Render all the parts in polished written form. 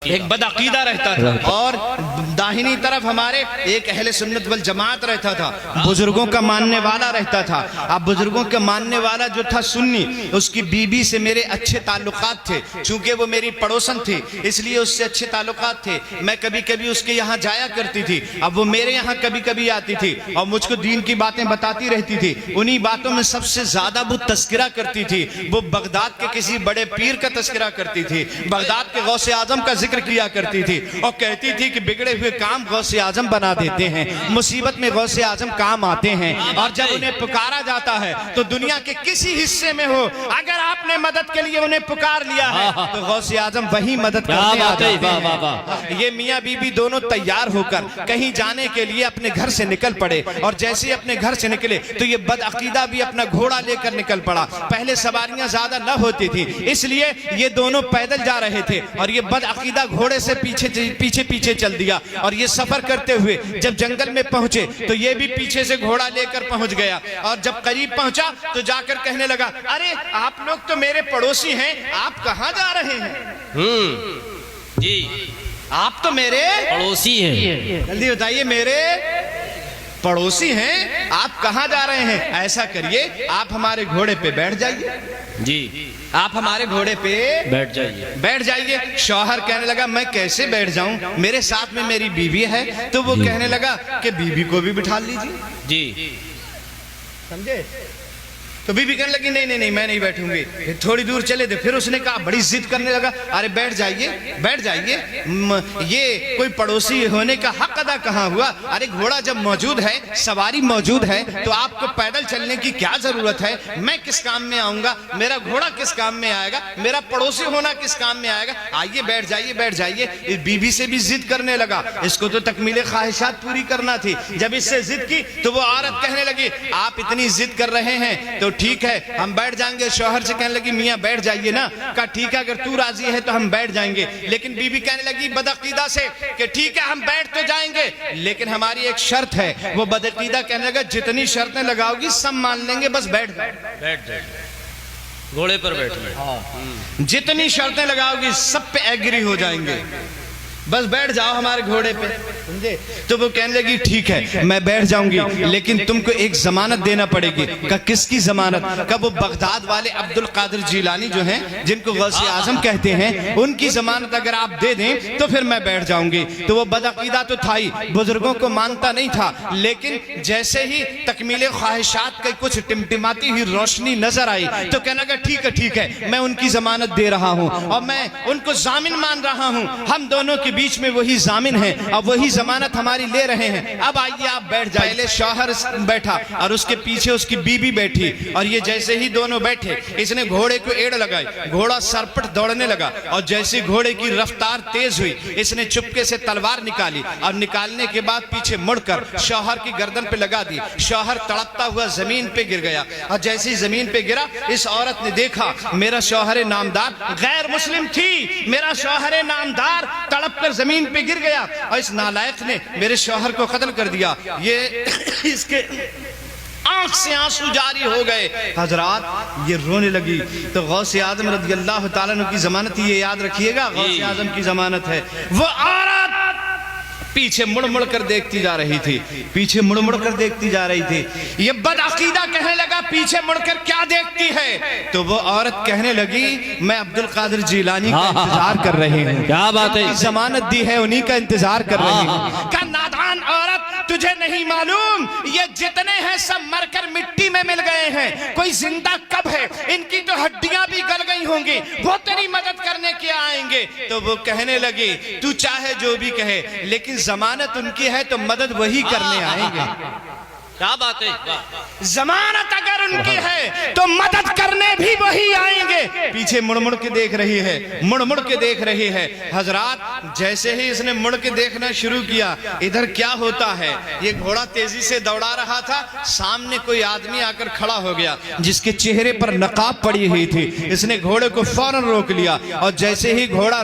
ایک بدعقیدہ رہتا تھا اور داہنی طرف ہمارے ایک اہل سنت والجماعت رہتا تھا، بزرگوں کا ماننے والا رہتا تھا۔ اب بزرگوں کا ماننے والا جو تھا سنی، اس کی بیوی سے میرے اچھے تعلقات تھے، چونکہ وہ میری پڑوسن تھی اس لیے اس سے اچھے تعلقات تھے۔ میں کبھی کبھی اس کے یہاں جایا کرتی تھی، اب وہ میرے یہاں کبھی کبھی آتی تھی اور مجھ کو دین کی باتیں بتاتی رہتی تھی۔ انہی باتوں میں سب سے زیادہ وہ تذکرہ کرتی تھی، وہ بغداد کے کسی بڑے پیر کا تذکرہ کرتی تھی، بغداد کے غوث اعظم کا ذکر کیا کرتی تھی اور کہتی تھی کہ بگڑے ہوئے کام غوث اعظم بنا دیتے ہیں، مصیبت میں غوث اعظم کام آتے ہیں، اور جب انہیں پکارا جاتا ہے تو دنیا کے کسی حصے میں ہو، اگر آپ نے مدد کے لیے انہیں پکار لیا ہے تو غوث اعظم وہی مدد کرتے آ جاتے ہیں۔ یہ میاں بی بی دونوں تیار ہو کر کہیں جانے کے لیے اپنے گھر سے نکل پڑے، اور جیسے ہی اپنے گھر سے نکلے تو یہ بدعقیدہ بھی اپنا گھوڑا لے کر نکل پڑا۔ پہلے سواریاں زیادہ نہ ہوتی تھی اس لیے یہ دونوں پیدل جا رہے تھے، اور یہ بدعقیدہ گھوڑے سے پیچھے چل دیا، اور یہ سفر کرتے ہوئے جب جنگل میں پہنچے تو یہ بھی پیچھے سے گھوڑا لے کر پہنچ گیا، اور جب قریب پہنچا تو جا کر کہنے لگا، ارے آپ لوگ تو میرے پڑوسی ہیں، آپ کہاں جا رہے ہیں؟ جی آپ تو میرے پڑوسی ہیں، جلدی بتائیے، میرے پڑوسی ہیں، آپ کہاں جا رہے ہیں؟ ایسا کریے آپ ہمارے گھوڑے پہ بیٹھ جائیے، جی آپ ہمارے گھوڑے پہ بیٹھ جائیے۔ شوہر کہنے لگا میں کیسے بیٹھ جاؤں، میرے ساتھ میں میری بیوی ہے۔ تو وہ کہنے لگا کہ بیوی کو بھی بٹھا لیجیے، جی سمجھے؟ تو بیوی کہنے لگی نہیں میں نہیں بیٹھوں گی۔ پھر تھوڑی دور چلے تھے، پھر اس نے کہا، بڑی ضد کرنے لگا، ارے بیٹھ جائیے، یہ کوئی پڑوسی ہونے کا حق ادا کہاں ہوا؟ ارے گھوڑا جب موجود ہے، سواری موجود ہے، تو آپ کو پیدل چلنے کی کیا ضرورت ہے؟ میں کس کام میں آؤں گا؟ میرا گھوڑا کس کام میں آئے گا؟ میرا پڑوسی ہونا کس کام میں آئے گا؟ آئیے بیٹھ جائیے۔ بیوی سے بھی ضد کرنے لگا، اس کو تو تکمیل خواہشات پوری کرنا تھی۔ جب اس سے ضد کی تو وہ عورت کہنے لگی، آپ اتنی ضد کر رہے ہیں تو ٹھیک ہے ہم بیٹھ جائیں گے۔ شوہر سے کہنے لگی، میاں بیٹھ جائیے نا۔ کہا ٹھیک ہے، اگر تو راضی ہے تو ہم بیٹھ جائیں گے۔ لیکن بی بی کہنے لگی بدعقیدہ سے کہ ٹھیک ہے ہم بیٹھ تو جائیں گے، لیکن ہماری ایک شرط ہے۔ وہ بدعقیدہ کہنے لگا، جتنی شرطیں لگاؤ گی سب مان لیں گے، بس بیٹھ جائیں، گھوڑے پر بیٹھنا، جتنی شرطیں لگاؤ گی سب پہ ایگری ہو جائیں گے، بس بیٹھ جاؤ ہمارے گھوڑے پہ، سمجھے؟ تو وہ کہنے لگی ٹھیک ہے میں بیٹھ جاؤں گی، لیکن تم کو ایک ضمانت دینا پڑے گی۔ کہا کس کی ضمانت؟ کہا وہ بغداد والے عبد القادر جیلانی جو ہیں، جن کو غوث اعظم کہتے ہیں، ان کی ضمانت اگر آپ دے دیں تو پھر میں بیٹھ جاؤں گی۔ تو وہ بدعقیدہ تو تھا ہی، بزرگوں کو مانتا نہیں تھا، لیکن جیسے ہی تکمیل خواہشات کا کچھ ٹمٹماتی ہوئی روشنی نظر آئی تو کہنے لگا ٹھیک ہے میں ان کی ضمانت دے رہا ہوں اور میں ان کو ضامن مان رہا ہوں، ہم دونوں کے بیچ میں وہی ضامن ہیں، اب وہی ضمانت ہماری لے رہے ہیں، اب آئیے آپ بیٹھ جائیں۔ پہلے شوہر بیٹھا اور اس کے پیچھے اس کی بیوی بیٹھی، اور یہ جیسے ہی دونوں بیٹھے اس نے گھوڑے کو ایڑ لگائی، گھوڑا سرپٹ دوڑنے لگا، اور جیسے گھوڑے کی رفتار تیز ہوئی اس نے چپکے سے تلوار نکالی، اور نکالنے کے بعد پیچھے مڑ کر شوہر کی گردن پہ لگا دی۔ شوہر تڑپتا ہوا زمین پہ گر گیا، اور جیسے ہی زمین پہ گرا اس عورت نے دیکھا میرا شوہر نامدار غیر مسلم تھی، میرا شوہر نامدار تڑپ کر زمین پہ گر گیا، اور اس نالائق نے میرے شوہر کو قتل کر دیا۔ یہ اس کے آنکھ سے آنسو جاری ہو گئے۔ حضرات یہ رونے لگی تو غوث اعظم رضی اللہ تعالیٰ عنہ کی ضمانت، یہ یاد رکھیے گا غوث اعظم کی ضمانت ہے۔ وہ عورت پیچھے مڑ کر دیکھتی جا رہی تھی، یہ بدعقیدہ کہنے لگا پیچھے مڑ کر کیا دیکھتی ہے؟ تو وہ عورت کہنے لگی میں عبد القادر جیلانی کا انتظار کر رہی ہوں، کیا بات ہے، ضمانت دی ہے انہی کا انتظار کر رہی ہوں۔ کہ نادان عورت تجھے نہیں معلوم یہ جتنے ہیں سب مر کر مٹی میں مل گئے ہیں، کوئی زندہ کب ہے؟ ان کی تو ہڈیاں بھی گل گئی ہوں گی، وہ تیری مدد کرنے کے آئیں گے۔ تو وہ کہنے لگی تو چاہے جو بھی کہے لیکن ضمانت ان کی ہے تو مدد وہی کرنے آئیں گے۔ کیا بات ہے، ضمانت اگر ان کی ہے تو مدد کرنے بھی وہی آئیں گے۔ پیچھے مڑ کے دیکھ رہی ہے، حضرات جیسے ہی اس نے مڑ کے دیکھنا شروع کیا ادھر کیا ہوتا ہے، یہ گھوڑا تیزی سے دوڑا رہا تھا، سامنے کوئی آدمی آ کر کھڑا ہو گیا جس کے چہرے پر نقاب پڑی ہوئی تھی۔ اس نے گھوڑے کو فوراً روک لیا، اور جیسے ہی گھوڑا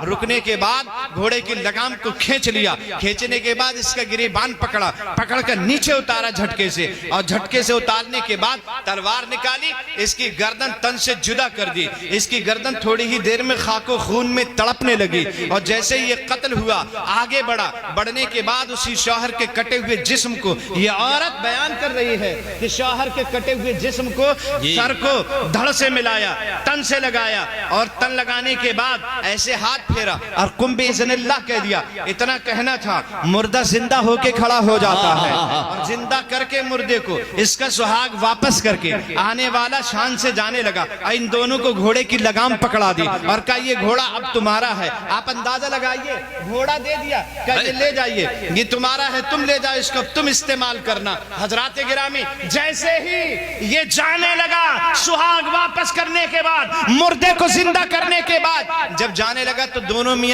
رکنے کے بعد گھوڑے کی لگام کو کھینچ لیا، کھینچنے کے بعد اس کا گریبان پکڑ کر نیچے اتار اتارا جھٹکے سے، اور جھٹکے سے اتارنے کے بعد تلوار نکالی، اس کی گردن تن سے جدا کر دی، اس کی گردن تھوڑی ہی دیر میں خاک و خون میں تڑپنے لگی، اور جیسے یہ قتل ہوا آگے بڑھا، بڑھنے کے بعد اسی شوہر کے کٹے ہوئے جسم کو، یہ عورت بیان کر رہی ہے کہ شوہر کے کٹے ہوئے جسم کو سر کو دھڑ سے ملایا، تن سے لگایا، اور تن لگانے کے بعد ایسے ہاتھ پھیرا اور قم بِإِذْنِ اللہ کہہ دیا۔ اتنا کہنا تھا، مردہ زندہ ہو کے کھڑا ہو جاتا ہے، اور زندہ کر کے مردے کو اس کا سہاگ واپس کر کے آنے والا شان سے جانے لگا، ان دونوں کو گھوڑے کی لگام پکڑا دی اور کہا یہ گھوڑا اب تمہارا ہے۔ آپ اندازہ لگائیے، گھوڑا دے دیا، کہا یہ لے جائیے، یہ تمہارا ہے، تم لے جاؤ اس کو، تم استعمال کرنا۔ حضرات گرامی، جیسے ہی یہ جانے لگا، سہاگ واپس کرنے کے بعد، مردے کو زندہ کرنے کے بعد جب جانے لگا تو دونوں میاں